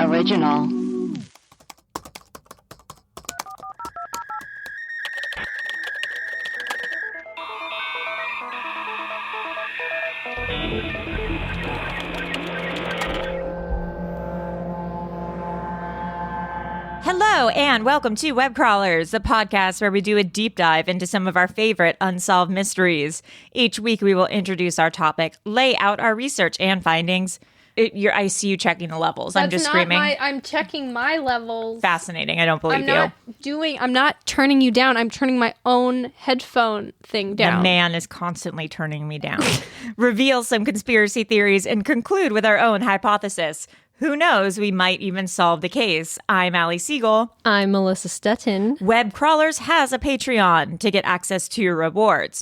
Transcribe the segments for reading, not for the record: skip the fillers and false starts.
Original. Hello, and welcome to Web Crawlers, the podcast where we do a deep dive into some of our favorite unsolved mysteries. Each week, we will introduce our topic, lay out our research and findings. I see you checking the levels. I'm just screaming. I'm checking my levels. Fascinating. I don't believe you. I'm not turning you down. I'm turning my own headphone thing down. The man is constantly turning me down. Reveal some conspiracy theories and conclude with our own hypothesis. Who knows? We might even solve the case. I'm Allie Siegel. I'm Melissa Stettin. Web Crawlers has a Patreon to get access to your rewards.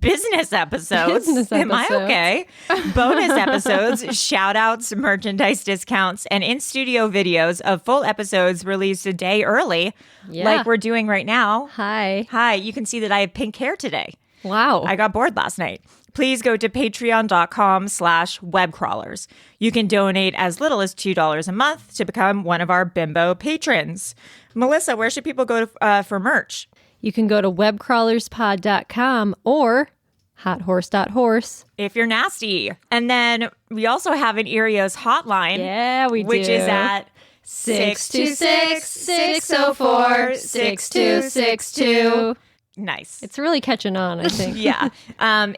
Business episodes. Am I okay? Bonus episodes, shout outs, merchandise discounts, and in-studio videos of full episodes released a day early, like we're doing right now. Hi. You can see that I have pink hair today. Wow. I got bored last night. Please go to patreon.com/webcrawlers. You can donate as little as $2 a month to become one of our bimbo patrons. Melissa, where should people go for merch? You can go to webcrawlerspod.com or hothorse.horse. If you're nasty. And then we also have an Erios hotline. Yeah, we do. Which is at 626-604-6262. Nice. It's really catching on, I think. Yeah.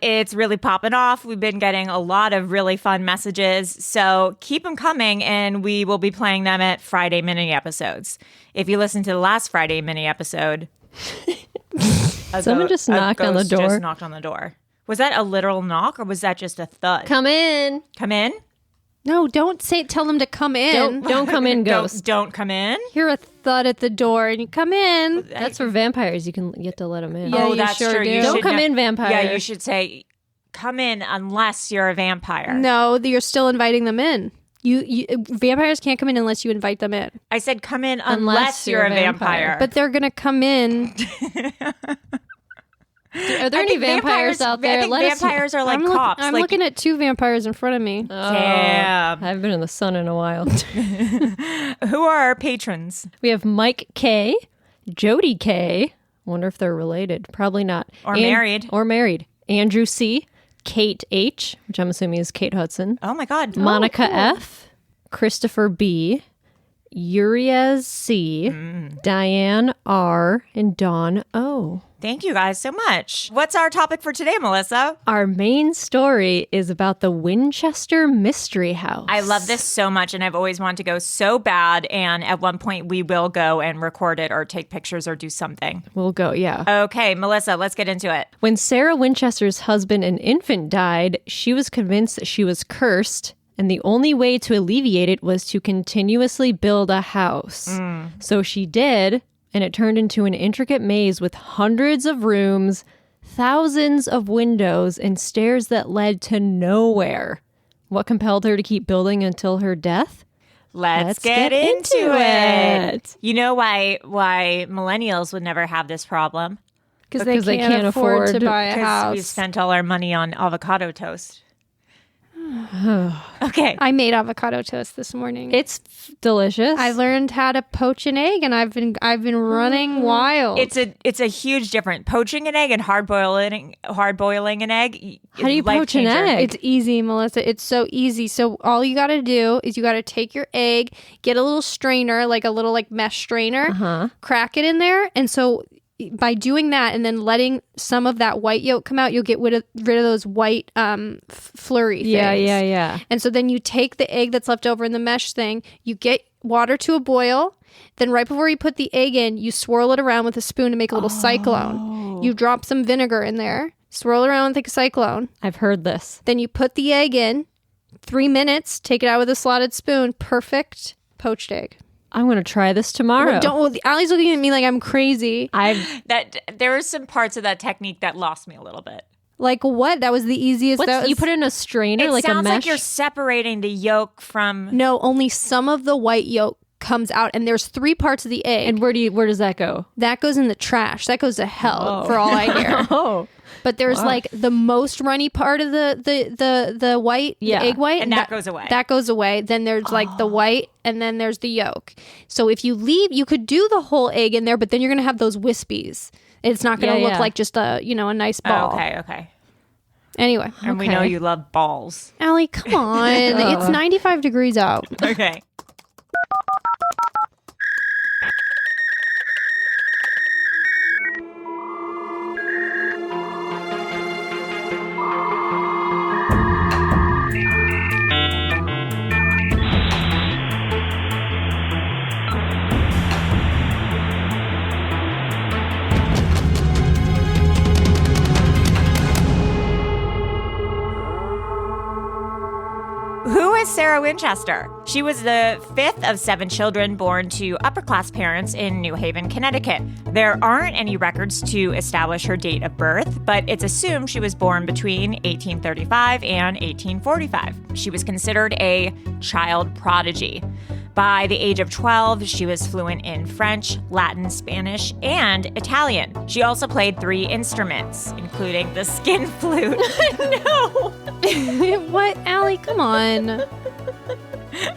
It's really popping off. We've been getting a lot of really fun messages. So keep them coming, and we will be playing them at Friday mini episodes. If you listen to the last Friday mini episode, someone just knocked on the door. Just knocked on the door. Was that a literal knock, or was that just a thud? Come in. Come in? No, don't tell them to come in. Don't come in, ghost. Don't come in? Hear a thud at the door and you come in. That's for vampires. You get to let them in. Yeah, that's sure true. do. Don't come in, vampire. Yeah, you should say, come in unless you're a vampire. No, you're still inviting them in. You vampires can't come in unless you invite them in. I said come in unless you're a vampire. But they're going to come in. Are there any vampires out there? I think vampires are like cops. I'm looking at two vampires in front of me. Damn. I haven't been in the sun in a while. Who are our patrons? We have Mike K, Jody K. Wonder if they're related. Probably not. Or married. Or married. Andrew C, Kate H, which I'm assuming is Kate Hudson. Oh my God. Monica F, Christopher B, Urias C, Diane R, and Dawn O. Thank you guys so much. What's our topic for today, Melissa? Our main story is about the Winchester Mystery House. I love this so much, and I've always wanted to go so bad, and at one point we will go and record it or take pictures or do something. We'll go, yeah. Okay, Melissa, let's get into it. When Sarah Winchester's husband and infant died, she was convinced that she was cursed, and the only way to alleviate it was to continuously build a house. So she did, and it turned into an intricate maze with hundreds of rooms, thousands of windows, and stairs that led to nowhere. What compelled her to keep building until her death? Let's get into it. You know why millennials would never have this problem? Because they can't afford to buy a house. Because we spent all our money on avocado toast. Okay. I made avocado toast this morning. It's delicious. I learned how to poach an egg, and I've been running wild. It's a huge difference. Poaching an egg and hard boiling an egg. How do you poach an egg? It's easy, Melissa. It's so easy. So all you got to do is you got to take your egg, get a little strainer, like a little mesh strainer, crack it in there, and so by doing that and then letting some of that white yolk come out, you'll get rid of those white flurry things. Yeah. And so then you take the egg that's left over in the mesh thing, you get water to a boil, then right before you put the egg in, you swirl it around with a spoon to make a little cyclone. You drop some vinegar in there, swirl it around with a cyclone. I've heard this. Then you put the egg in, 3 minutes, take it out with a slotted spoon, perfect poached egg. I'm going to try this tomorrow. Allie's looking at me like I'm crazy. There were some parts of that technique that lost me a little bit. Like what? That was the easiest. You put it in a strainer, like a mesh? It sounds like you're separating the yolk from... No, only some of the white yolk comes out, and there's 3 parts of the egg. And where does that go? That goes in the trash. That goes to hell for all I care. Oh. But there's like the most runny part of the white, the egg white. And that goes away. That goes away. Then there's like the white, and then there's the yolk. So if you leave, you could do the whole egg in there, but then you're going to have those wispies. It's not going to look like just a nice ball. Oh, okay. Anyway. And we know you love balls. Allie, come on. It's 95 degrees out. Okay. Who is Sarah Winchester? She was the 5th of 7 children born to upper-class parents in New Haven, Connecticut. There aren't any records to establish her date of birth, but it's assumed she was born between 1835 and 1845. She was considered a child prodigy. By the age of 12, she was fluent in French, Latin, Spanish, and Italian. She also played 3 instruments, including the skin flute. No! What, Allie? Come on.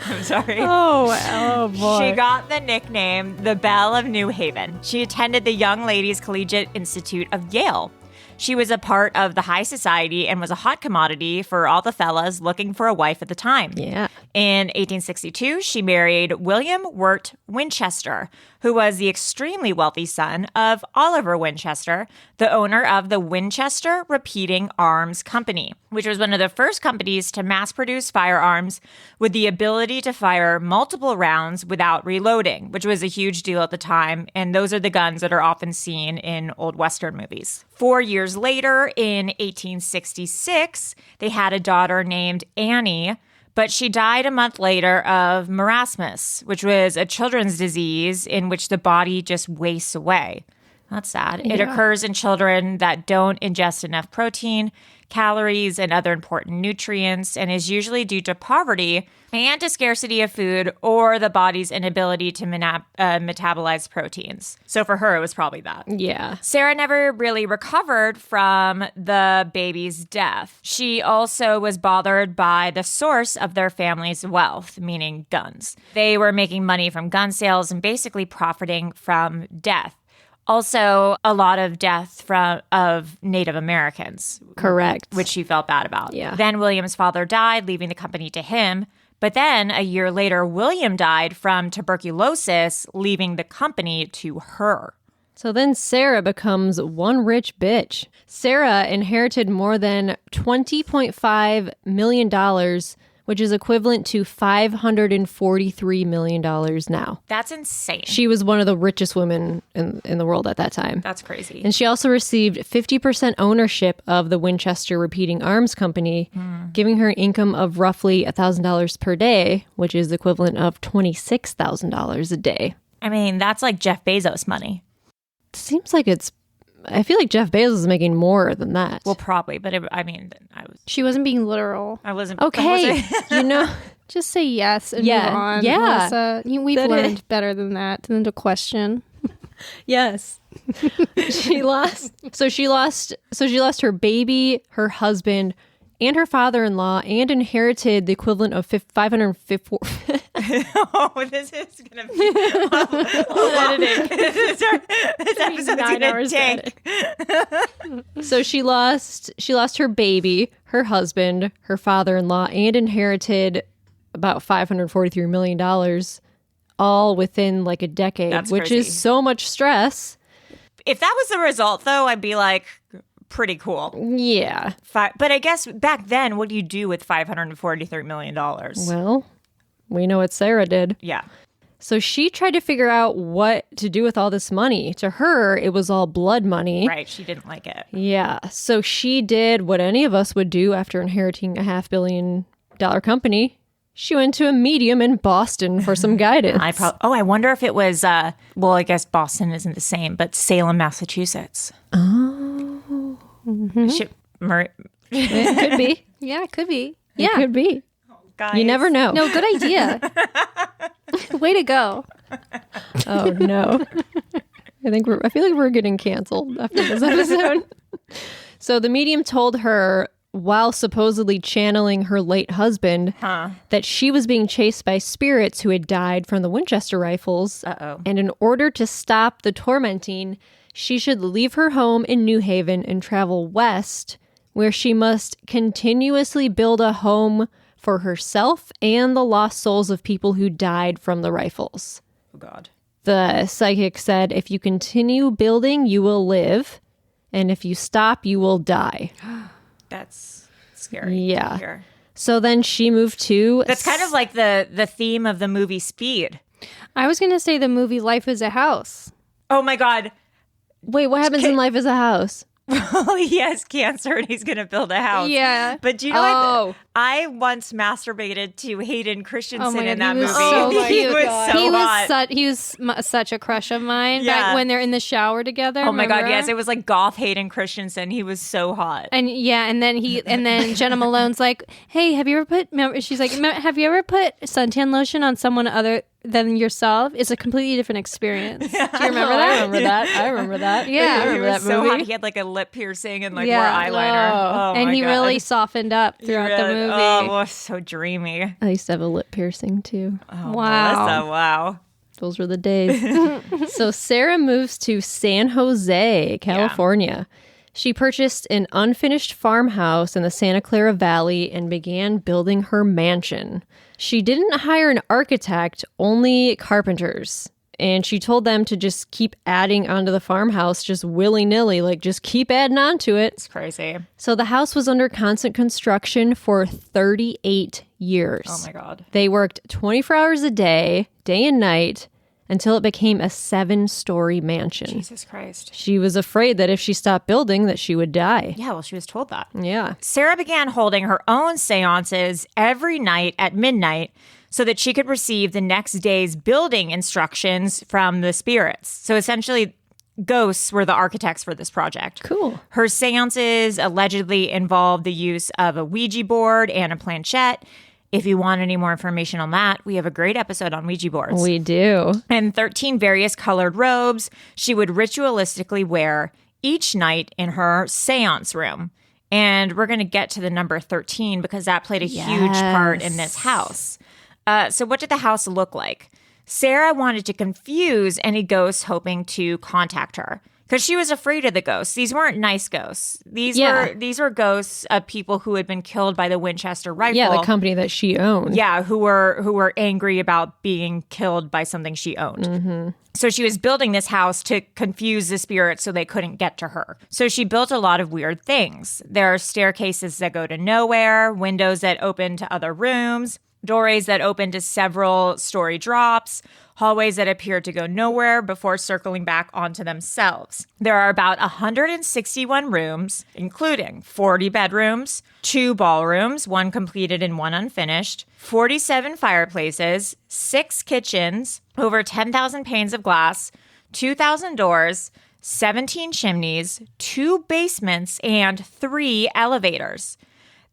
I'm sorry. Oh boy. She got the nickname the Belle of New Haven. She attended the Young Ladies Collegiate Institute of Yale. She was a part of the high society and was a hot commodity for all the fellas looking for a wife at the time. Yeah. In 1862, she married William Wirt Winchester, who was the extremely wealthy son of Oliver Winchester, the owner of the Winchester Repeating Arms Company, which was one of the first companies to mass produce firearms with the ability to fire multiple rounds without reloading, which was a huge deal at the time. And those are the guns that are often seen in old Western movies. 4 years later, in 1866, they had a daughter named Annie, but she died a month later of marasmus, which was a children's disease in which the body just wastes away. That's sad. Yeah. It occurs in children that don't ingest enough protein, calories, and other important nutrients, and is usually due to poverty and to scarcity of food or the body's inability to metabolize proteins. So for her, it was probably that. Yeah. Sarah never really recovered from the baby's death. She also was bothered by the source of their family's wealth, meaning guns. They were making money from gun sales and basically profiting from death. Also, a lot of death of Native Americans. Correct. Which she felt bad about. Yeah. Then William's father died, leaving the company to him. But then a year later, William died from tuberculosis, leaving the company to her. So then Sarah becomes one rich bitch. Sarah inherited more than $20.5 million, which is equivalent to $543 million now. That's insane. She was one of the richest women in the world at that time. That's crazy. And she also received 50% ownership of the Winchester Repeating Arms Company, giving her an income of roughly $1,000 per day, which is equivalent of $26,000 a day. I mean, that's like Jeff Bezos money. Seems like I feel like Jeff Bezos is making more than that. Well, probably, but She wasn't being literal. I wasn't. Okay, Just say yes and Yeah, move on. yeah. Melissa. We've That learned better than that, than to question. Yes. She lost her baby, her husband, and her father-in-law, and inherited the equivalent of 554. Oh, this is going to be editing. This episode's 9 going to take. So she lost her baby, her husband, her father-in-law, and inherited about $543 million, all within like a decade, That's which crazy. is so much stress. If that was the result, though, I'd be like, pretty cool. Yeah. But I guess back then, what do you do with $543 million? Well, we know what Sarah did. Yeah. So she tried to figure out what to do with all this money. To her, it was all blood money. Right. She didn't like it. Yeah. So she did what any of us would do after inheriting a $500 million company. She went to a medium in Boston for some guidance. I wonder if it was, I guess Boston isn't the same, but Salem, Massachusetts. Oh. Mm-hmm. It could be. Yeah, it could be. It could be. Guys. You never know. No, good idea. Way to go. Oh, no. I feel like we're getting canceled after this episode. So the medium told her, while supposedly channeling her late husband, that she was being chased by spirits who had died from the Winchester rifles. And in order to stop the tormenting, she should leave her home in New Haven and travel west, where she must continuously build a home for herself and the lost souls of people who died from the rifles. Oh, God. The psychic said, if you continue building, you will live. And if you stop, you will die. That's scary. Yeah. So then she moved to... That's kind of like the theme of the movie Speed. I was going to say the movie Life is a House. Oh, my God. Wait, what happens in Life is a House? Well, he has cancer and he's going to build a house. Yeah. But do you know I once masturbated to Hayden Christensen in that movie. He was such a crush of mine back when they're in the shower together. Oh my God, yes. It was like goth Hayden Christensen. He was so hot. And then Jenna Malone's like, hey, have you ever put suntan lotion on someone other than yourself? It's a completely different experience. Do you remember that? I remember that. Yeah. I remember that movie. So hot. He had like a lip piercing and like wore eyeliner. Oh, and he God. Really softened up throughout the movie. Oh, it was so dreamy. I used to have a lip piercing too. Oh, wow. Melissa, wow. Those were the days. So Sarah moves to San Jose, California. Yeah. She purchased an unfinished farmhouse in the Santa Clara Valley and began building her mansion. She didn't hire an architect, only carpenters. And she told them to just keep adding onto the farmhouse, just willy-nilly, like just keep adding onto it. It's crazy. So the house was under constant construction for 38 years. Oh my God. They worked 24 hours a day and night, until it became a 7-story mansion. Jesus Christ. She was afraid that if she stopped building, that she would die. Yeah, well, she was told that. Yeah. Sarah began holding her own seances every night at midnight so that she could receive the next day's building instructions from the spirits. So essentially, ghosts were the architects for this project. Cool. Her seances allegedly involved the use of a Ouija board and a planchette. If you want any more information on that, we have a great episode on Ouija boards. We do. And 13 various colored robes she would ritualistically wear each night in her seance room. And we're going to get to the number 13 because that played a huge part in this house. So what did the house look like? Sarah wanted to confuse any ghosts hoping to contact her. Because she was afraid of the ghosts. These weren't nice ghosts. These were ghosts of people who had been killed by the Winchester rifle. Yeah, the company that she owned. Yeah, who were angry about being killed by something she owned. Mm-hmm. So she was building this house to confuse the spirits so they couldn't get to her. So she built a lot of weird things. There are staircases that go to nowhere, windows that open to other rooms, doorways that open to several story drops, hallways that appear to go nowhere before circling back onto themselves. There are about 161 rooms, including 40 bedrooms, 2 ballrooms, 1 completed and 1 unfinished, 47 fireplaces, 6 kitchens, over 10,000 panes of glass, 2,000 doors, 17 chimneys, 2 basements, and 3 elevators.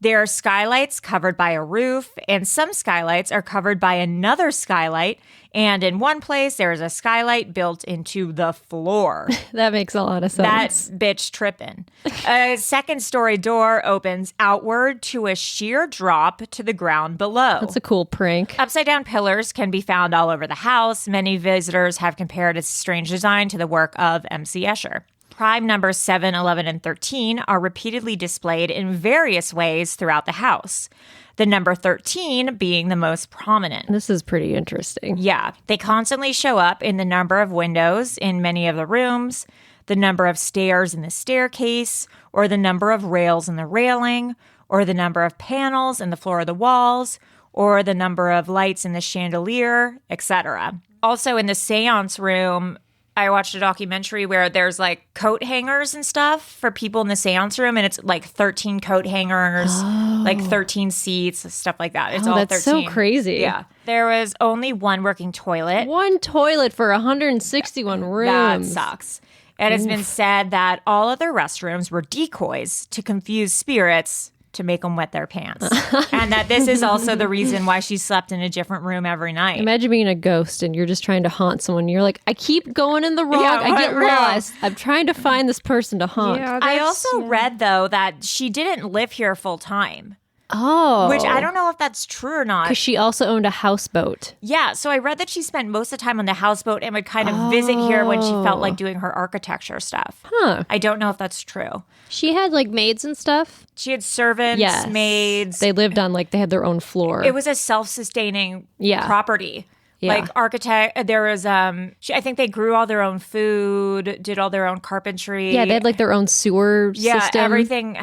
There are skylights covered by a roof, and some skylights are covered by another skylight. And in one place, there is a skylight built into the floor. That makes a lot of sense. That bitch tripping. A second-story door opens outward to a sheer drop to the ground below. That's a cool prank. Upside-down pillars can be found all over the house. Many visitors have compared its strange design to the work of M.C. Escher. Prime numbers 7, 11, and 13 are repeatedly displayed in various ways throughout the house. The number 13 being the most prominent. This is pretty interesting. Yeah. They constantly show up in the number of windows in many of the rooms, the number of stairs in the staircase, or the number of rails in the railing, or the number of panels in the floor of the walls, or the number of lights in the chandelier, etc. Also in the seance room, I watched a documentary where there's like coat hangers and stuff for people in the seance room, and it's like 13 coat hangers, like 13 seats, stuff like that. It's all that's 13. So crazy. Yeah. There was only 1 working toilet. 1 toilet for 161 rooms. That sucks. It has been said that all other restrooms were decoys to confuse spirits to make them wet their pants. And that this is also the reason why she slept in a different room every night. Imagine being a ghost and you're just trying to haunt someone. You're like, I keep going in the wrong. I get lost. I'm trying to find this person to haunt. Yeah, I also read, though, that she didn't live here full time. Oh. Which I don't know if that's true or not. Because she also owned a houseboat. Yeah, so I read that she spent most of the time on the houseboat and would kind of visit here when she felt like doing her architecture stuff. Huh. I don't know if that's true. She had like maids and stuff. She had servants, maids. They lived on they had their own floor. It was a self-sustaining property. Yeah. Like architect, there was, I think they grew all their own food, did all their own carpentry. Yeah, they had like their own sewer system. Everything.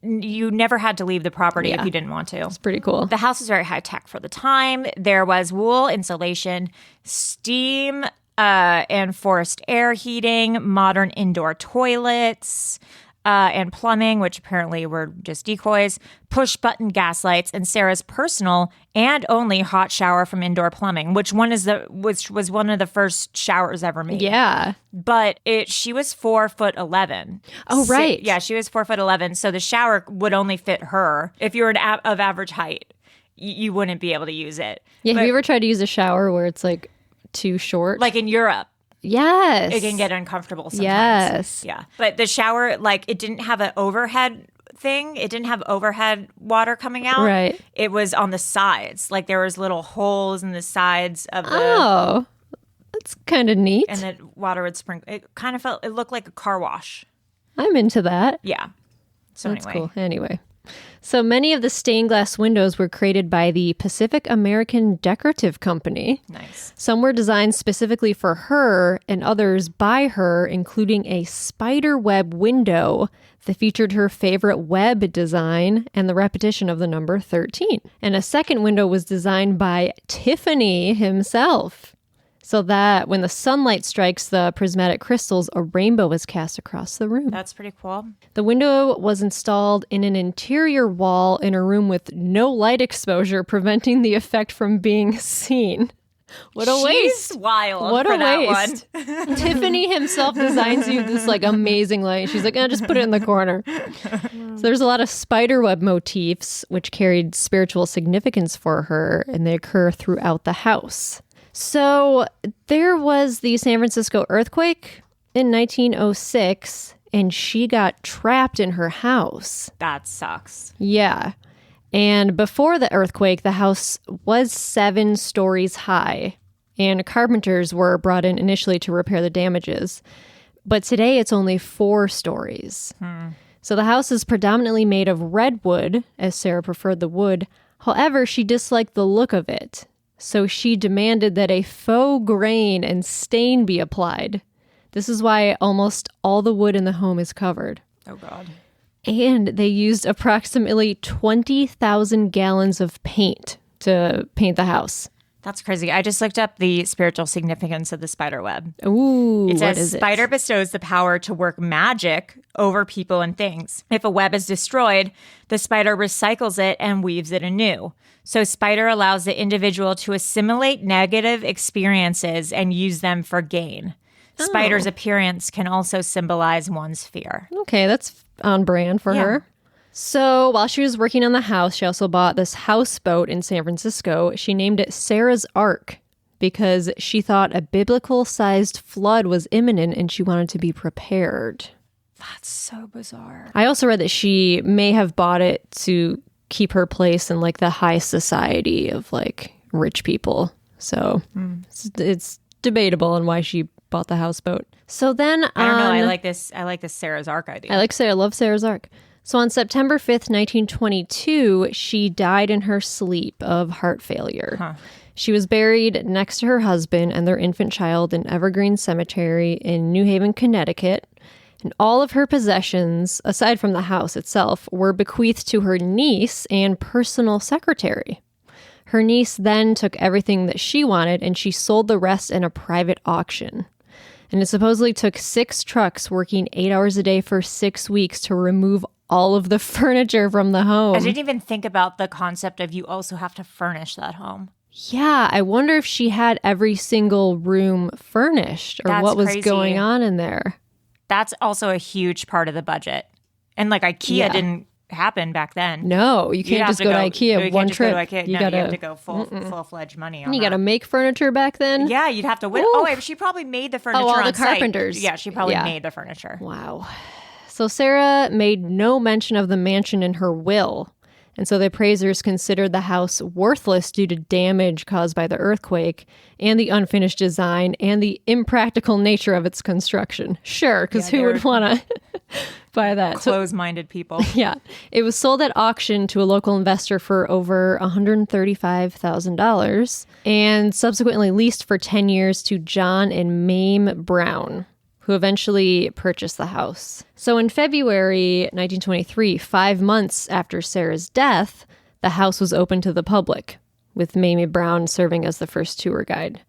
You never had to leave the property if you didn't want to. It's pretty cool. The house was very high tech for the time. There was wool insulation, steam and forced air heating, modern indoor toilets, and plumbing, which apparently were just decoys, push-button gas lights, and Sarah's personal and only hot shower from indoor plumbing, which was one of the first showers ever made. Yeah. But she was 4'11". Oh, right. She was 4'11", so the shower would only fit her. If you were of average height, you wouldn't be able to use it. Yeah, have you ever tried to use a shower where it's like too short? Like in Europe. Yes. It can get uncomfortable sometimes. Yes. Yeah. But the shower, it didn't have an overhead thing. It didn't have overhead water coming out. Right. It was on the sides. Like there was little holes in the sides of the... Oh, that's kind of neat. And the water would sprinkle. It looked like a car wash. I'm into that. Yeah. So that's anyway. cool. Anyway. So many of the stained glass windows were created by the Pacific American Decorative Company. Nice. Some were designed specifically for her and others by her, including a spider web window that featured her favorite web design and the repetition of the number 13. And a second window was designed by Tiffany himself, so that when the sunlight strikes the prismatic crystals, a rainbow is cast across the room. That's pretty cool. The window was installed in an interior wall in a room with no light exposure, preventing the effect from being seen. What a waste. She's wild. What for a that waste. One. Tiffany himself designs you this amazing light. She's like, just put it in the corner. So there's a lot of spiderweb motifs, which carried spiritual significance for her, and they occur throughout the house. So there was the San Francisco earthquake in 1906, and she got trapped in her house. That sucks. Yeah. And before the earthquake, the house was 7 stories high, and carpenters were brought in initially to repair the damages. But today it's only 4 stories. So the house is predominantly made of redwood, as Sarah preferred the wood. However, she disliked the look of it. So she demanded that a faux grain and stain be applied. This is why almost all the wood in the home is covered. Oh, God. And they used approximately 20,000 gallons of paint to paint the house. That's crazy. I just looked up the spiritual significance of the spider web. Ooh, it says what is spider bestows the power to work magic over people and things. If a web is destroyed, the spider recycles it and weaves it anew. So spider allows the individual to assimilate negative experiences and use them for gain. Spider's appearance can also symbolize one's fear. Okay, that's on brand for her. So while she was working on the house, she also bought this houseboat in San Francisco. She named it Sarah's Ark because she thought a biblical-sized flood was imminent and she wanted to be prepared. That's so bizarre. I also read that she may have bought it to keep her place in the high society of rich people. So it's debatable on why she bought the houseboat. So then I don't know. I like this Sarah's Ark idea. I love Sarah's Ark. So on September 5th, 1922, she died in her sleep of heart failure. She was buried next to her husband and their infant child in Evergreen Cemetery in New Haven, Connecticut. And all of her possessions, aside from the house itself, were bequeathed to her niece and personal secretary. Her niece then took everything that she wanted and she sold the rest in a private auction. And it supposedly took 6 trucks working 8 hours a day for 6 weeks to remove all of the furniture from the home. I didn't even think about the concept of you also have to furnish that home. Yeah, I wonder if she had every single room furnished or what was going on in there. That's also a huge part of the budget. And IKEA didn't happen back then. No, you can't just go to IKEA one trip. You have to go full-fledged money on You got to make furniture back then? Yeah, you'd have to win. She probably made the furniture all on the carpenters. Site. Yeah, she probably made the furniture. Wow. So Sarah made no mention of the mansion in her will. And so the appraisers considered the house worthless due to damage caused by the earthquake and the unfinished design and the impractical nature of its construction. Sure, because who would want to buy that? Close-minded people. Yeah. It was sold at auction to a local investor for over $135,000 and subsequently leased for 10 years to John and Mame Brown, who eventually purchased the house. So in February 1923, 5 months after Sarah's death, the house was open to the public, with Mamie Brown serving as the first tour guide.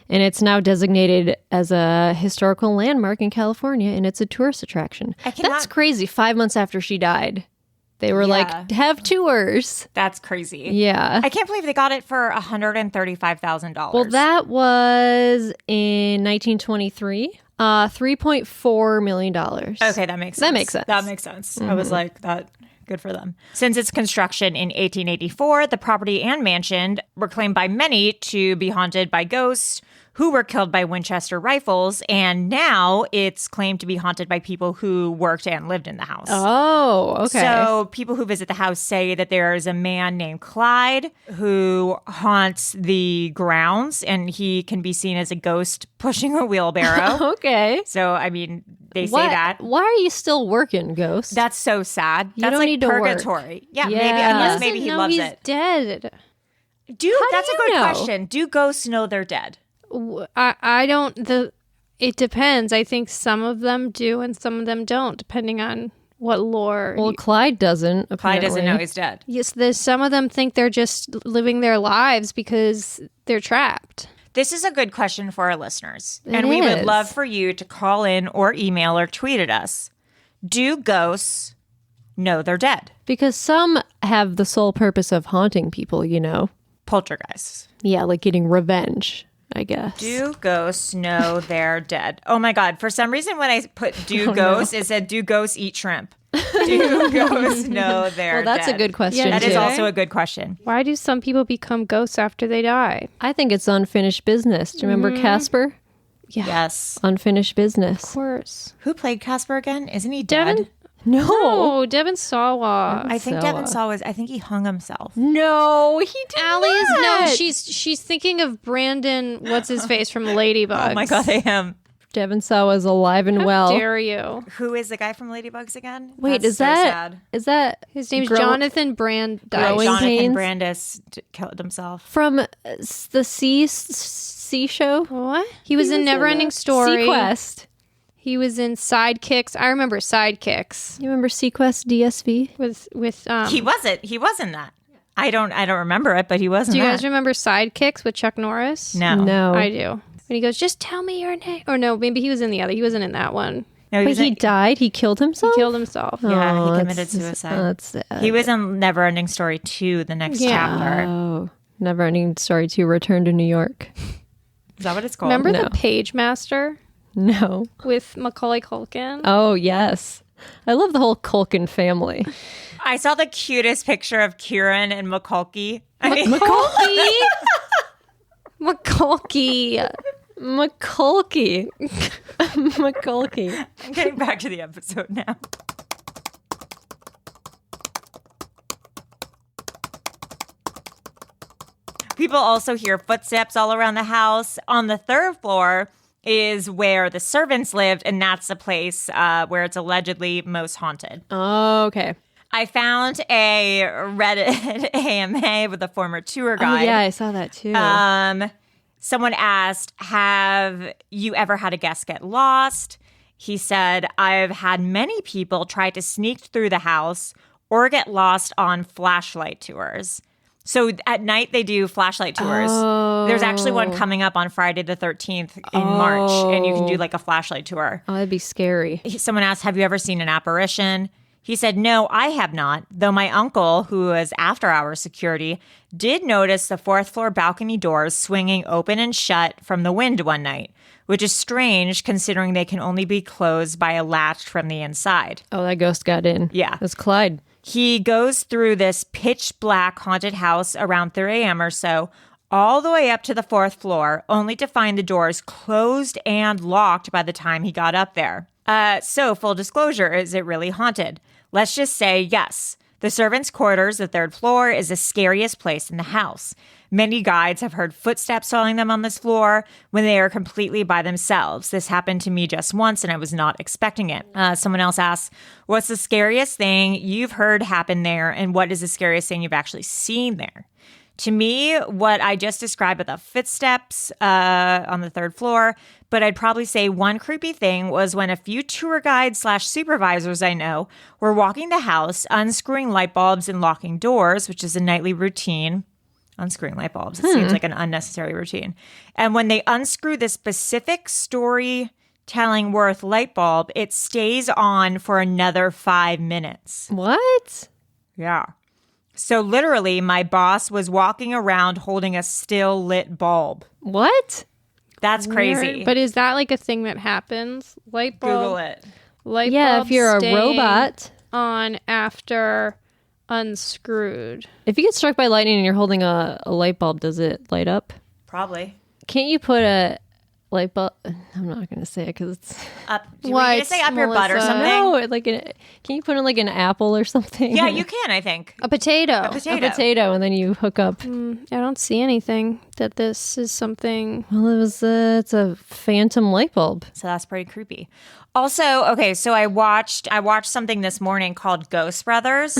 And it's now designated as a historical landmark in California, and it's a tourist attraction. That's crazy. 5 months after she died, they were like, have tours. That's crazy. Yeah. I can't believe they got it for $135,000. Well, that was in 1923. $3.4 million. Okay, that makes sense. That makes sense. I was like, that good for them. Since its construction in 1884, the property and mansion were claimed by many to be haunted by ghosts who were killed by Winchester rifles, and now it's claimed to be haunted by people who worked and lived in the house. Oh, okay. So people who visit the house say that there is a man named Clyde who haunts the grounds, and he can be seen as a ghost pushing a wheelbarrow. Okay. So, I mean, they say that. Why are you still working, ghost? That's so sad. You That's don't like need to purgatory. work. Yeah, maybe unless maybe he loves he's it. Dead. That's do you a good know? question. Do ghosts know they're dead? I don't. It depends. I think some of them do and some of them don't, depending on what lore. Well, Clyde doesn't. Apparently. Clyde doesn't know he's dead. Yes, some of them think they're just living their lives because they're trapped. This is a good question for our listeners. And we would love for you to call in or email or tweet at us. Do ghosts know they're dead? Because some have the sole purpose of haunting people, you know. Poltergeists. Yeah, like getting revenge, I guess. Do ghosts know they're dead? Oh my God. For some reason, when I put ghosts, it said, do ghosts eat shrimp? Do ghosts know they're dead? Well, that's a good question, That too. is also a good question. Why do some people become ghosts after they die? I think it's unfinished business. Do you remember Casper? Yeah. Yes. Unfinished business. Of course. Who played Casper again? Isn't he dead? Devin? No, Devin Sawa. I think Devin Sawa I think he hung himself. No, he did Allie is not. no. She's thinking of Brandon. What's his face from Ladybugs? Oh my God, I am. Devin Sawa is alive and well. How dare you? Who is the guy from Ladybugs again? Wait, That's so sad. is that His name's Jonathan Brandis. Growing Jonathan Pains? Brandis killed himself. from the Sea show? What? He was in Neverending Story. Sequest. He was in Sidekicks. I remember Sidekicks You remember Sequest DSV? with He wasn't. He was in that. I don't remember it, but he wasn't. Do you guys remember Sidekicks with Chuck Norris? No. I do. When he goes, just tell me your name. Or no, maybe he was in the other. He wasn't in that one. No, But he died? He killed himself? He killed himself. Yeah, Oh, he committed that's- suicide. That's sad. He was in Neverending Story 2, the next chapter. Oh, Neverending Story 2, Return to New York. Is that what it's called? Remember No. the Page Master No. with Macaulay Culkin? Oh, yes. I love the whole Culkin family. I saw the cutest picture of Kieran and Macaulay. Macaulay. Macaulay. Macaulay. Macaulay. I'm getting back to the episode now. People also hear footsteps all around the house. On the third floor is where the servants lived, and that's the place where it's allegedly most haunted. Oh, okay. I found a Reddit AMA with a former tour guide. Oh, yeah, I saw that too. Someone asked, have you ever had a guest get lost? He said, I've had many people try to sneak through the house or get lost on flashlight tours. So at night they do flashlight tours. Oh. There's actually one coming up on Friday the 13th in March, and you can do like a flashlight tour. Oh, that'd be scary. Someone asked, have you ever seen an apparition? He said, no, I have not, though my uncle, who was after-hours security, did notice the fourth floor balcony doors swinging open and shut from the wind one night, which is strange considering they can only be closed by a latch from the inside. Oh, that ghost got in. Yeah. That's Clyde. He goes through this pitch black haunted house around 3 a.m. or so, all the way up to the 4th floor, only to find the doors closed and locked by the time he got up there. So, full disclosure, is it really haunted? Let's just say yes. The servants' quarters, the 3rd floor, is the scariest place in the house. Many guides have heard footsteps following them on this floor when they are completely by themselves. This happened to me just once, and I was not expecting it. Someone else asks, what's the scariest thing you've heard happen there, and what is the scariest thing you've actually seen there? To me, what I just described with the footsteps on the 3rd floor, but I'd probably say one creepy thing was when a few tour guides / supervisors I know were walking the house, unscrewing light bulbs and locking doors, which is a nightly routine. Unscrewing light bulbs. It seems like an unnecessary routine. And when they unscrew this specific storytelling worth light bulb, it stays on for another 5 minutes. What? Yeah. So literally, my boss was walking around holding a still lit bulb. What? That's crazy. Weird. But is that like a thing that happens? Light bulb. Google it. Light Yeah, bulb if you're a staying robot. on after unscrewed. If you get struck by lightning and you're holding a light bulb, does it light up? Probably. Can't you put a light bulb? I'm not going to say it because it's... Up. Were you going to say up your butt or Melissa? something? No, can you put in like an apple or something? Yeah, you can, I think. A potato. A A potato. potato, and then you hook up. I don't see anything that this is something. Well, it's a phantom light bulb. So that's pretty creepy. Also, okay, so I watched something this morning called Ghost Brothers,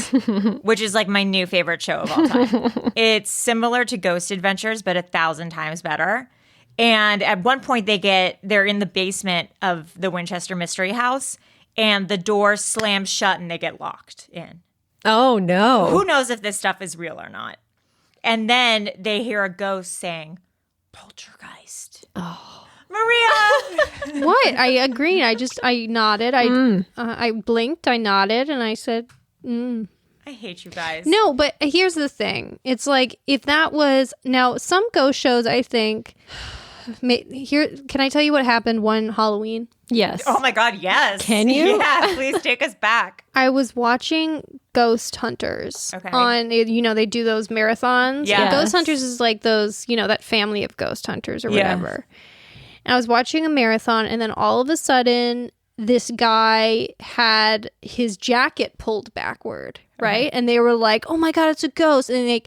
which is like my new favorite show of all time. It's similar to Ghost Adventures, but 1,000 times better. And at one point they're in the basement of the Winchester Mystery House, and the door slams shut and they get locked in. Oh, no. Who knows if this stuff is real or not? And then they hear a ghost saying, "Poltergeist." Oh. Maria! What? I agreed. I nodded. I blinked. I nodded, and I said, I hate you guys. No, but here's the thing. It's like, if that was... Now, some ghost shows, I think... Here, can I tell you what happened one Halloween? Yes. Oh my God, yes. Can you? Yeah, please take us back. I was watching Ghost Hunters. Okay. On, they do those marathons. Yes. And Ghost Hunters is like those, that family of Ghost Hunters or Yeah. whatever. And I was watching a marathon, and then all of a sudden, this guy had his jacket pulled backward, right? And they were like, "Oh my God, it's a ghost!" And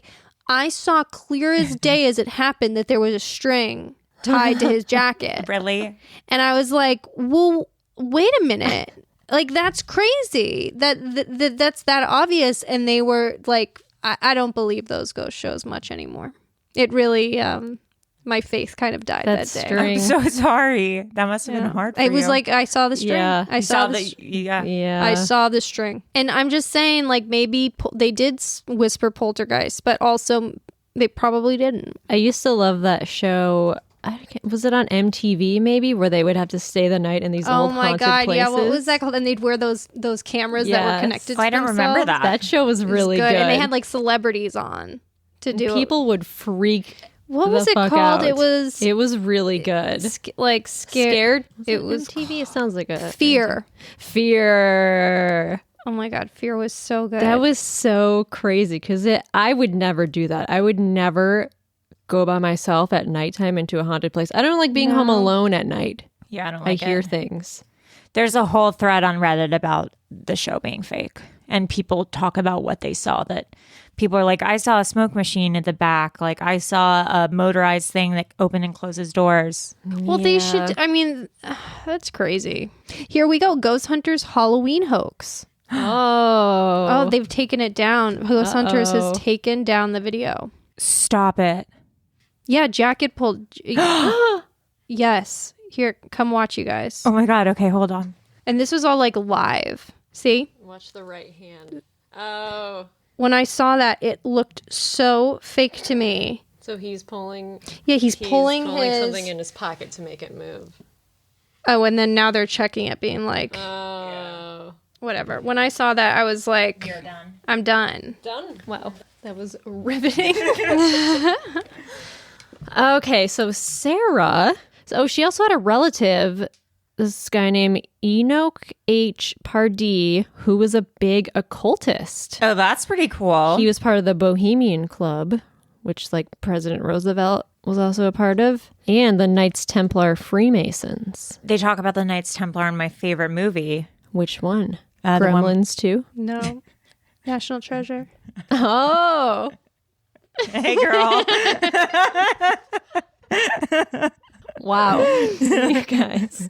I saw clear as day as it happened that there was a string tied to his jacket. Really? And I was like, "Well, wait a minute! Like, that's crazy. That's that obvious." And they were like, "I don't believe those ghost shows much anymore." It really. My faith kind of died that day. String. I'm so sorry. That must have been hard for you. It was like, I saw the string. Yeah. I saw the Yeah. I saw the string. And I'm just saying, like, maybe they did whisper poltergeist, but also they probably didn't. I used to love that show. Was it on MTV maybe, where they would have to stay the night in these old haunted places? Yeah. What was that called? And they'd wear those cameras that were Yes. connected to I don't themselves. remember that. That show was It was really good. And they had like celebrities on to do People would freak. What was it fuck called? out. It was really good. scared. It was MTV. It sounds like a Fear. Fear. Oh my God, Fear was so good. That was so crazy because I would never do that. I would never go by myself at nighttime into a haunted place. I don't like being home alone at night. Yeah, I don't I like hear it. things. There's a whole thread on Reddit about the show being fake. And people talk about what they saw. That people are like, I saw a smoke machine at the back. Like, I saw a motorized thing that opened and closes doors. Well, they should. I mean, that's crazy. Here we go. Ghost Hunters Halloween hoax. Oh, Oh, they've taken it down. Ghost Hunters has taken down the video. Stop it. Yeah, jacket pulled. Yes. Here, come watch, you guys. Oh my God. Okay, hold on. And this was all like live. See? watch the right hand. Oh, When I saw that, it looked so fake to me. so he's pulling. Yeah, he's pulling his... something in his pocket to make it move. Oh, and then now they're checking it, being like, Oh, whatever. When I saw that, I was like, You're done. I'm done. done. Wow, that was riveting. Okay, so Sarah. So she also had a relative. This guy named Enoch H. Pardee, who was a big occultist. Oh, that's pretty cool. He was part of the Bohemian Club, which like President Roosevelt was also a part of, and the Knights Templar Freemasons. They talk about the Knights Templar in my favorite movie. Which one? Gremlins 2? No. National Treasure. Oh. Hey, girl. Wow. You guys.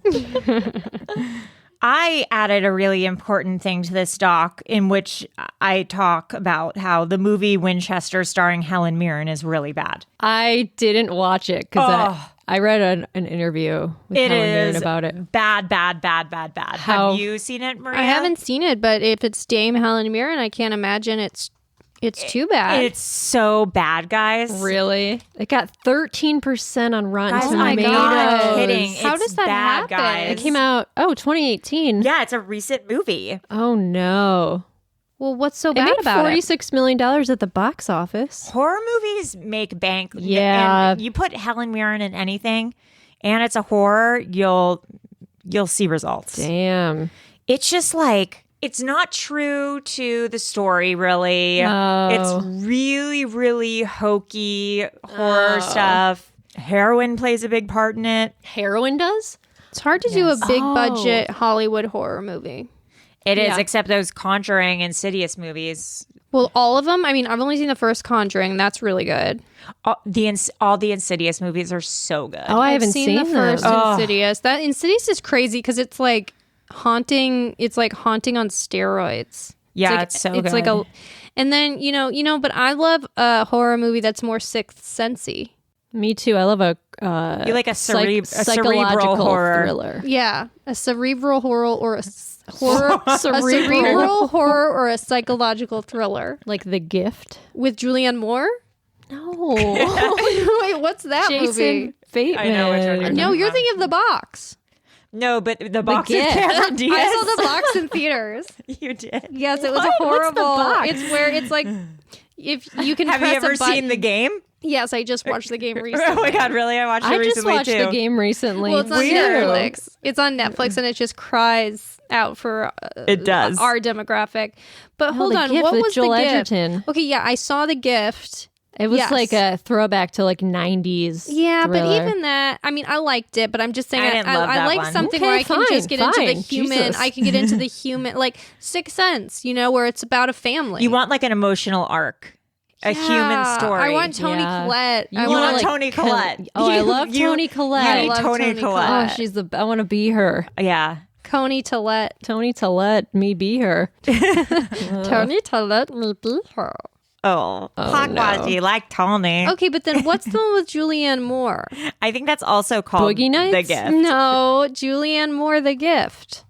I added a really important thing to this doc in which I talk about how the movie Winchester starring Helen Mirren is really bad. I didn't watch it because I read an interview with Helen Mirren about it. Bad. Have you seen it, Maria? I haven't seen it, but if it's Dame Helen Mirren, I can't imagine it's too bad. It's so bad, guys. Really? It got 13% on Rotten Tomatoes. Oh my God. Kidding. How does that happen? Guys. It came out, 2018. Yeah, it's a recent movie. Oh, no. Well, what's so It bad made about it? $46 million at the box office. Horror movies make bank. Yeah. And you put Helen Mirren in anything, and it's a horror, you'll see results. Damn. It's just like... It's not true to the story, really. Oh. It's really, really hokey horror stuff. Heroin plays a big part in it. Heroin does? It's hard to do a big budget Hollywood horror movie. It is, except those Conjuring, Insidious movies. Well, all of them? I mean, I've only seen the first Conjuring. That's really good. All the Insidious movies are so good. Oh, I haven't seen the them. first Insidious. That Insidious is crazy because it's like haunting. It's like haunting on steroids. Yeah, it's so good. It's like and then but I love a horror movie that's more Sixth Sensey. Me too. I love a you like a cerebral psychological horror thriller. Yeah, a cerebral horror or a cerebral horror or a psychological thriller, like The Gift with Julianne Moore. No, wait, what's that Jason movie? Bateman. I know which one you're No, you're thinking of The Box. No, but the box is Gift. Cameron Diaz. I saw The Box in theaters. You did. Yes, it was What? a horrible. What's The Box? It's where it's like if you can. Have you press ever a button. seen The Game? Yes, I just watched The Game recently. Oh my God, really? I watched it I just recently watched too. The Game recently. Well, it's on Netflix. It's on Netflix, and it just cries out for It does. our demographic. But hold The on, Gift what with was Joel The Edgerton. Gift? Okay, yeah, I saw The Gift. It was Yes. like a throwback to like 90s. Yeah, thriller. but even that, I mean, I liked it, but I'm just saying I didn't love that like one. something Okay, where I can just get into the fine. human. Jesus. I can get into the human, like Sixth Sense, where it's about a family. You want like an emotional arc, a human story. I want Toni Yeah. Collette. You I You wanna, want want like, Toni Collette. I love Toni Collette. You I need love Toni Toni Collette. Oh, she's I want to be her. Yeah. Toni Collette. Toni Collette, me be her. Toni Collette, me be her. Oh, hot no. quality like Tony. Okay, but then what's the one with Julianne Moore? I think that's also called Boogie Nights? The Gift. No, Julianne Moore, The Gift.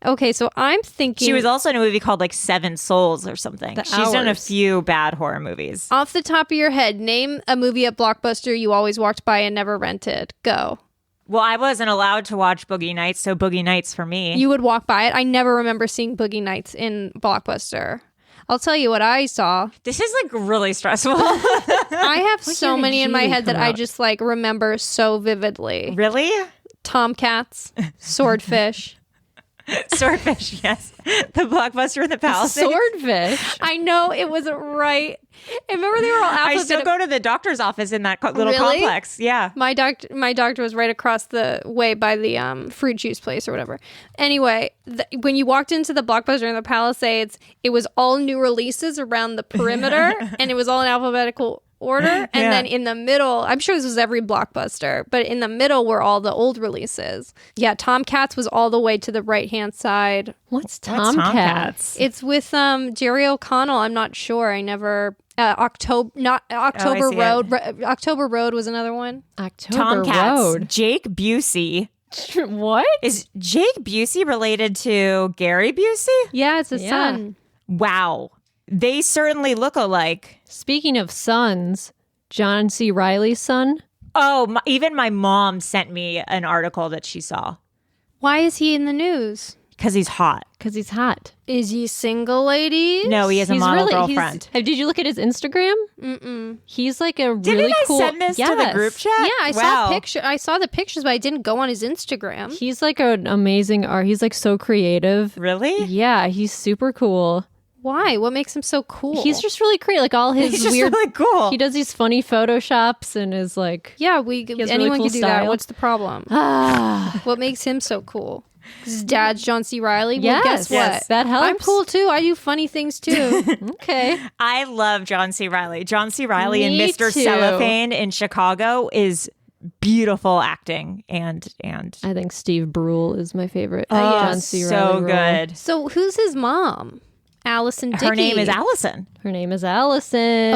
Okay, so I'm thinking She was also in a movie called like Seven Souls or something. The She's done a Hours. few bad horror movies. off the top of your head, name a movie at Blockbuster you always walked by and never rented. Go. Well, I wasn't allowed to watch Boogie Nights, so Boogie Nights for me. You would walk by it. I never remember seeing Boogie Nights in Blockbuster. I'll tell you what I saw. This is like really stressful. I have so year many did in my Julie head that come I out? just like remember so vividly. Really? Tomcats, Swordfish. Swordfish, yes. The Blockbuster in the Palisades. Swordfish. I know it was right. I remember they were all I still alphabet. go to the doctor's office in that little Really? complex. Yeah. My doctor was right across the way by the fruit juice place or whatever. Anyway, when you walked into the Blockbuster in the Palisades, it was all new releases around the perimeter, and it was all in alphabetical order. And Yeah. then in the middle, I'm sure this was every Blockbuster, but in the middle were all the old releases. Yeah, Tomcats was all the way to the right-hand side. What's What's Tomcats? It's with Jerry O'Connell. I'm not sure. I never... October see Road. October Road was another one. October Tomcats. Road. Jake Busey. What? Is Jake Busey related to Gary Busey? Yeah, it's a Yeah. son. Wow. They certainly look alike. Speaking of sons, John C. Reilly's son. Oh, even my mom sent me an article that she saw. Why is he in the news? Because he's hot. Because he's hot. Is he single, ladies? No, he has a model girlfriend. Did you look at his Instagram? Mm-mm. He's like a Didn't really cool... Didn't I send this to the group chat? Yeah, I saw the pictures, but I didn't go on his Instagram. He's like an amazing art. He's like so creative. Really? Yeah, he's super cool. Why? What makes him so cool? He's just really creative. Like all his He's just weird... really cool. He does these funny photoshops and is like... Yeah, has anyone really cool can do that. style. What's the problem? Ah. What makes him so cool? His dad's John C. Reilly? Well, Yes. guess what? Yes. That helps. I'm cool too. I do funny things too. Okay. I love John C. Reilly. John C. Reilly and Me Mr. too. Cellophane in Chicago is beautiful acting. And I think Steve Brule is my favorite. John C. Reilly so good. So who's his mom? Allison Dickey. Her name is Allison. Her name is Allison.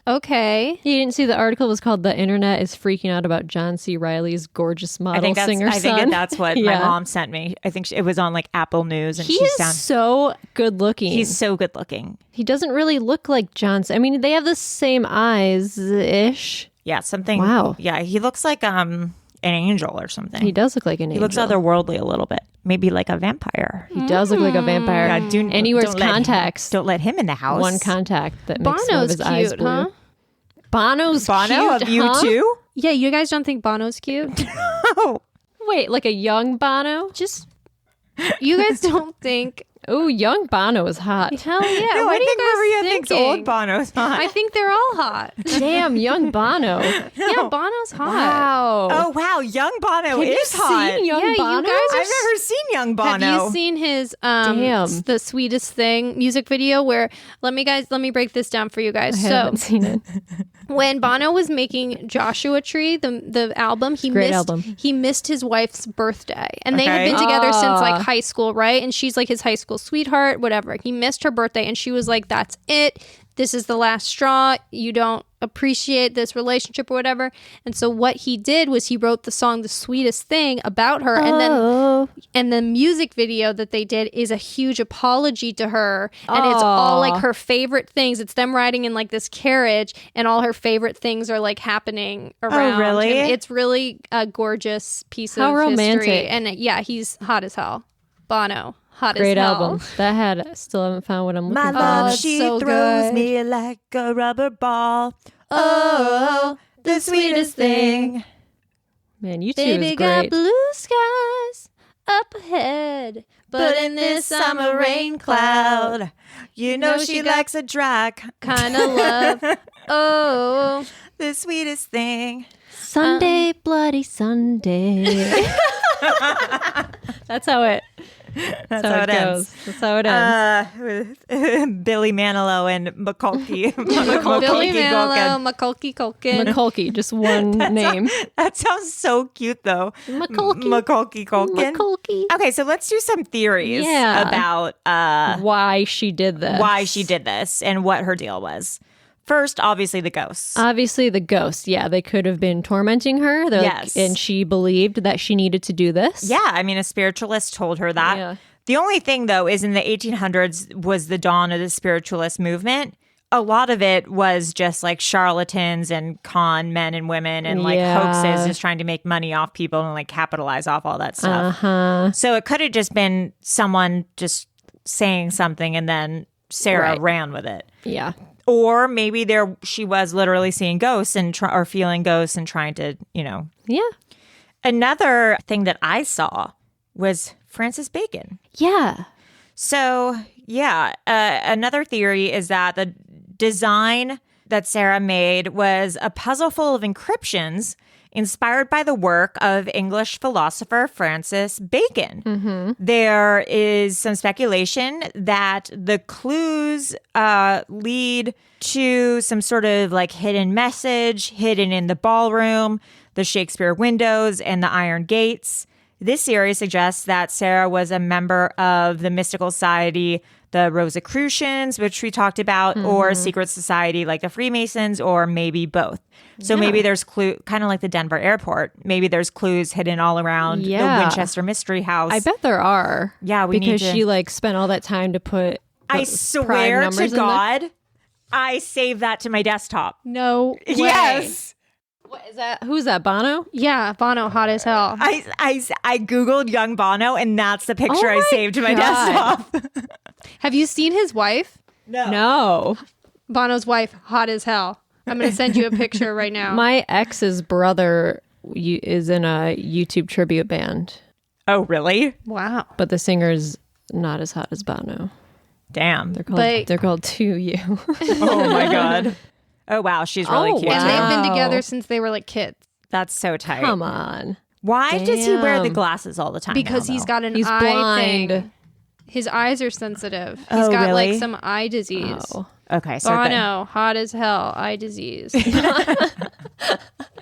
Okay. You didn't see the article? It was called "The Internet is Freaking Out About John C. Reilly's Gorgeous Model Singer I Son." think that's what Yeah. my mom sent me. I think it was on like Apple News. And He is so good looking. He's so good looking. He doesn't really look like John C. I mean, they have the same eyes-ish. Yeah, something. Wow. Yeah, he looks like an angel or something. He does look like an angel. He looks otherworldly a little bit. Maybe like a vampire. He does look like a vampire. Yeah, and he wears contacts. Don't let him in the house. One contact that makes one of Bono's his eyes cute, blue. huh? Bono's Bono cute, of you huh? too? Yeah, you guys don't think Bono's cute? Oh, Wait, like a young Bono? Just, you guys don't think... Oh, young Bono is hot. Hell yeah. no, What I are you think guys Maria thinks thinking? old Bono's hot. I think they're all hot. Damn, young Bono. Yeah, Bono's hot. Wow. Oh wow, young Bono Have you is hot. seen young Yeah, you Bono? guys are I've never seen young Bono. Have you seen his Damn. The Sweetest Thing music video where let me break this down for you guys. I haven't seen it. When Bono was making Joshua Tree, the album, he missed his wife's birthday. And they had been together since like high school, right? And she's like his high school sweetheart, whatever. He missed her birthday and she was like, that's it. This is the last straw. You don't appreciate this relationship or whatever. And so what he did was he wrote the song The Sweetest Thing about her. And the music video that they did is a huge apology to her. And it's all like her favorite things. It's them riding in like this carriage and all her favorite things are like happening around. Oh, really? him. It's really a gorgeous piece How of romantic. history. And yeah, he's hot as hell. Bono. Hot Great as hell. album. That had, still haven't found what I'm looking My for. love, it's she so throws good. me like a rubber ball. Oh, the sweetest thing. Man, you two Baby is got great. blue skies up ahead, but in this summer rain cloud, you know she likes a dry kind of love. Oh, the sweetest thing. Sunday, bloody Sunday. That's how it. That's how it ends. goes. That's how it ends. With Billy Manilow and McCulkey. Billy Manilow, Culkin. Macaulay Culkin. McCulkey, just one name. That sounds so cute, though. McCulkey. Macaulay Culkin. McCulkey. Okay, so let's do some theories Yeah. about Why she did this. And what her deal was. First, obviously, the ghosts. Obviously, the ghosts. Yeah, they could have been tormenting her. They're Yes. and she believed that she needed to do this. Yeah, I mean, a spiritualist told her that. Yeah. The only thing, though, is in the 1800s was the dawn of the spiritualist movement. A lot of it was just like charlatans and con men and women and like hoaxes, just trying to make money off people and like capitalize off all that stuff. So it could have just been someone just saying something and then Sarah ran with it. Yeah. Or maybe she was literally seeing ghosts and or feeling ghosts and trying to, Yeah. Another thing that I saw was Francis Bacon. Yeah. So, yeah, another theory is that the design that Sarah made was a puzzle full of encryptions inspired by the work of English philosopher Francis Bacon. There is some speculation that the clues lead to some sort of like hidden message hidden in the ballroom, the Shakespeare windows, and the iron gates. This theory suggests that Sarah was a member of the mystical society, the Rosicrucians, which we talked about, or a secret society like the Freemasons, or maybe both. So maybe there's clue, kind of like the Denver airport. Maybe there's clues hidden all around the Winchester Mystery House. I bet there are. Yeah, we need because to- she like spent all that time to put. I pride swear to numbers in there. God, I saved that to my desktop. No way. Yes. What is that? Who's that? Bono? Yeah, Bono, hot as hell. I Googled young Bono, and that's the picture I saved to my desktop. Have you seen his wife? No. Bono's wife, hot as hell. I'm going to send you a picture right now. My ex's brother is in a YouTube tribute band. Oh, really? Wow. But the singer's not as hot as Bono. Damn. They're called 2U. Oh, my God. Oh, wow. She's really cute. And they've been together since they were like kids. That's so tight. Come on. Why does he wear the glasses all the time? Because he's got an He's eye blind. thing. His eyes are sensitive. He's Oh, got really? like some eye disease. Oh. Okay. So Bono, hot as hell, eye disease.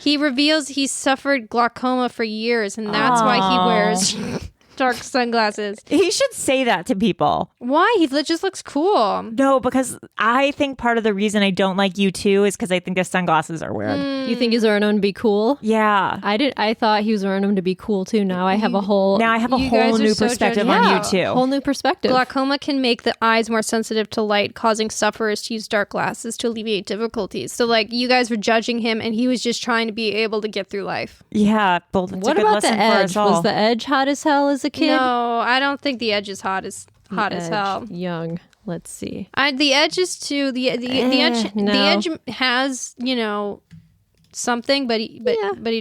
He reveals he suffered glaucoma for years, and that's why he wears dark sunglasses. he should say that to people. Why? He just looks cool. No, because I think part of the reason I don't like U2 is because I think his sunglasses are weird. You think he's wearing them to be cool? Yeah. I thought he was wearing them to be cool too. Now I have a whole Now I have a You whole guys are new so perspective judgy. on Yeah. U2. whole new perspective. Glaucoma can make the eyes more sensitive to light, causing sufferers to use dark glasses to alleviate difficulties. So, like, you guys were judging him, and he was just trying to be able to get through life. Yeah. Well, it's What a good about the lesson for Edge? us all. Was the Edge hot as hell as a kid? No, I don't think the Edge is hot as Edge, hell. Young. Let's see. The Edge is too the Edge. no. The Edge has something, but he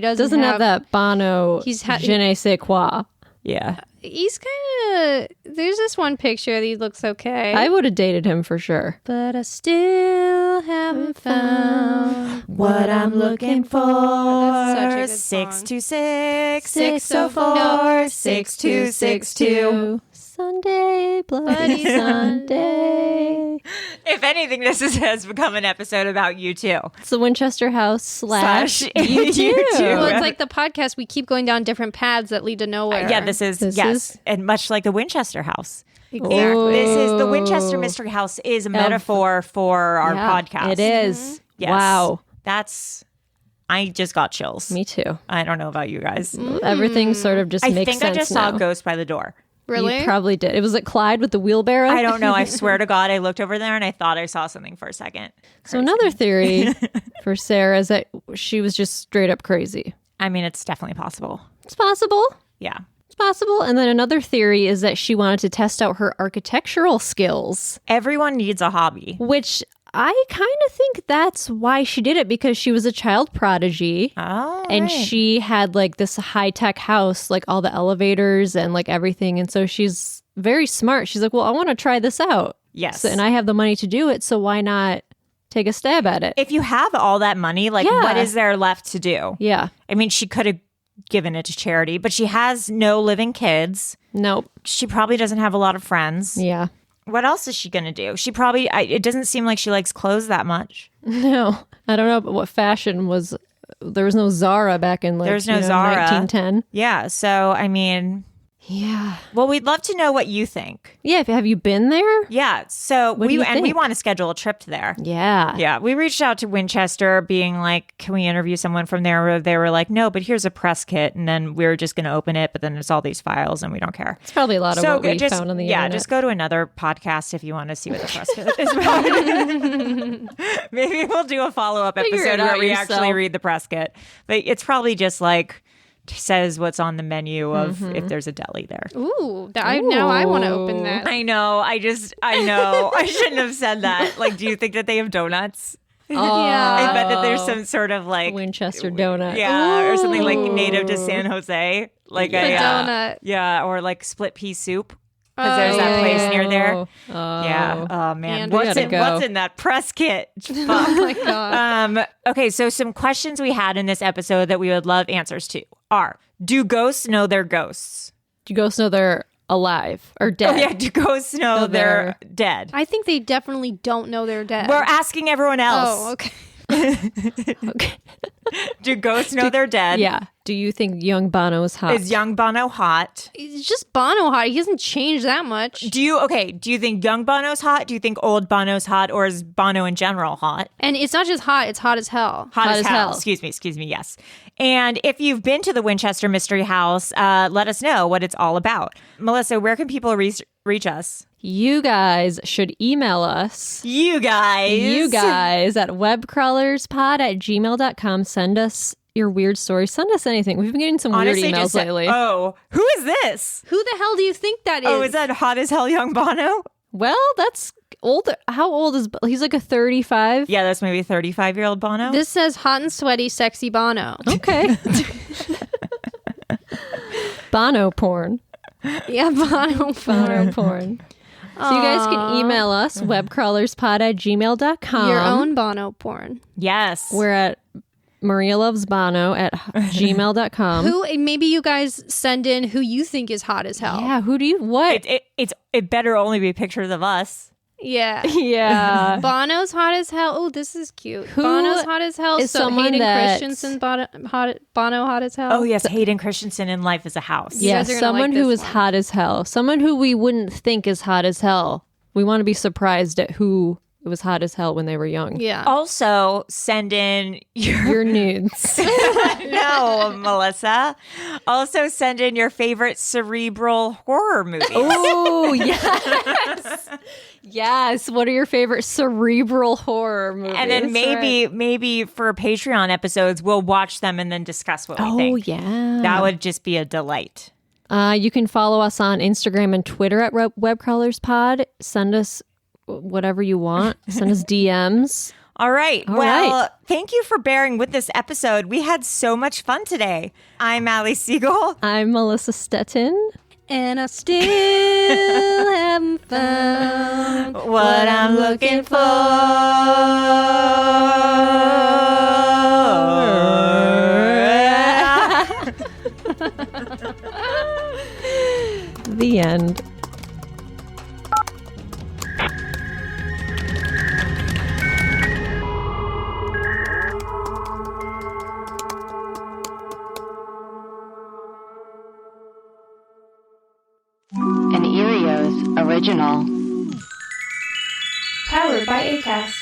doesn't have that Bono He's je ne sais quoi. Yeah. He's kind of. There's this one picture that he looks okay. I would have dated him for sure. but I still haven't found What I'm looking for. That's such a good song. 626 604 6262. Sunday, bloody Sunday. If anything, has become an episode about U2. It's the Winchester House slash U2. Well, it's like the podcast. We keep going down different paths that lead to nowhere. Yeah, this is and much like the Winchester House. Exactly. This is the Winchester Mystery House is a metaphor for our podcast. It is. Yes. Wow. I just got chills. Me too. I don't know about you guys. Everything sort of just I makes think sense I just now. saw a ghost by the door. Really? You probably did. It was like Clyde with the wheelbarrow. I don't know. I swear to God, I looked over there and I thought I saw something for a second. So another theory for Sarah is that she was just straight up crazy. I mean, it's definitely possible. It's possible. Yeah. It's possible. And then another theory is that she wanted to test out her architectural skills, Everyone needs a hobby. which I kind of think that's why she did it, because she was a child prodigy. Oh, And right. she had like this high tech house, like all the elevators and like everything. And so she's very smart. She's like, well, I want to try this out. Yes. And I have the money to do it. So why not take a stab at it? If you have all that money, like, Yeah. what is there left to do? Yeah. I mean, she could have given it to charity, but she has no living kids. Nope. She probably doesn't have a lot of friends. Yeah. What else is she going to do? She probably, it doesn't seem like she likes clothes that much. No. I don't know what fashion was. There was no Zara back in like There's no Zara. 1910. Yeah. So, I mean, Yeah. well, we'd love to know what you think. Yeah. Have you been there? Yeah. So What do you we think? want to schedule a trip to there. Yeah. Yeah, we reached out to Winchester being like, can we interview someone from there? They were like, no, but here's a press kit. And then we were just going to open it, but then there's all these files and we don't care. It's probably a lot of what we just, found on the yeah, internet. just go to another podcast if you want to see what the press kit is about. Maybe we'll do a follow-up Figure it episode out where we yourself. actually read the press kit. But it's probably just like says what's on the menu of if there's a deli there. Ooh, now I want to open that. I know. I know. I shouldn't have said that. Like, do you think that they have donuts? Oh, I bet that there's some sort of like Winchester donut. yeah, or something like Ooh. native to San Jose, like A a donut. yeah, or like split pea soup because there's that place near there. Oh. Yeah. Oh man, And what's we in gotta go. what's in that press kit? Fuck. Oh my god. Okay, so some questions we had in this episode that we would love answers to are: do ghosts know they're ghosts? Do ghosts know they're alive or dead? Oh yeah, do ghosts know they're dead? I think they definitely don't know they're dead. We're asking everyone else. Oh, okay. Okay. Do ghosts know they're dead? Yeah. Do you think young Bono is hot? Is young Bono hot? It's just Bono hot. He hasn't changed that much. Do you think young Bono's hot? Do you think old Bono's hot? Or is Bono in general hot? And it's not just hot, it's hot as hell. Hot as hell. Excuse me. Yes. And if you've been to the Winchester Mystery House, let us know what it's all about. Melissa, where can people reach us? You guys should email us. You guys at webcrawlerspod@gmail.com. Send us your weird stories. Send us anything. We've been getting some Honestly, weird emails lately. Oh, who is this? Who the hell do you think that is? Oh, is that hot as hell young Bono? Well, that's older. How old is he's like a 35? Yeah, that's maybe 35-year-old Bono. This says hot and sweaty, sexy Bono. Okay. Bono porn. Yeah, Bono porn. So you guys can email us, webcrawlerspod@gmail.com. Your own Bono porn. Yes. We're at marialovesbono@gmail.com. Who, maybe you guys send in who you think is hot as hell. Yeah, who do you, what? It better only be pictures of us. Yeah. Yeah. Bono's hot as hell. Oh, this is cute. Who Bono's hot as hell. is So someone Hayden that- Christensen, Bono hot as hell. Oh, yes. Hayden Christensen in Life is a House. You Yeah, guys are gonna someone like who this is one. hot as hell. Someone who we wouldn't think is hot as hell. We want to be surprised at who was hot as hell when they were young. Yeah. Also, send in Your nudes. No, Melissa. Also, send in your favorite cerebral horror movies. Oh, yes. Yes. What are your favorite cerebral horror movies? And then maybe for Patreon episodes, we'll watch them and then discuss what we think. Oh, yeah. That would just be a delight. You can follow us on Instagram and Twitter at Webcrawlerspod. Send us whatever you want. Send us DMs. All right. All well, right. thank you for bearing with this episode. We had so much fun today. I'm Allie Siegel. I'm Melissa Stettin. And I still haven't found What I'm looking for. The end. An Erios original. Powered by Acast.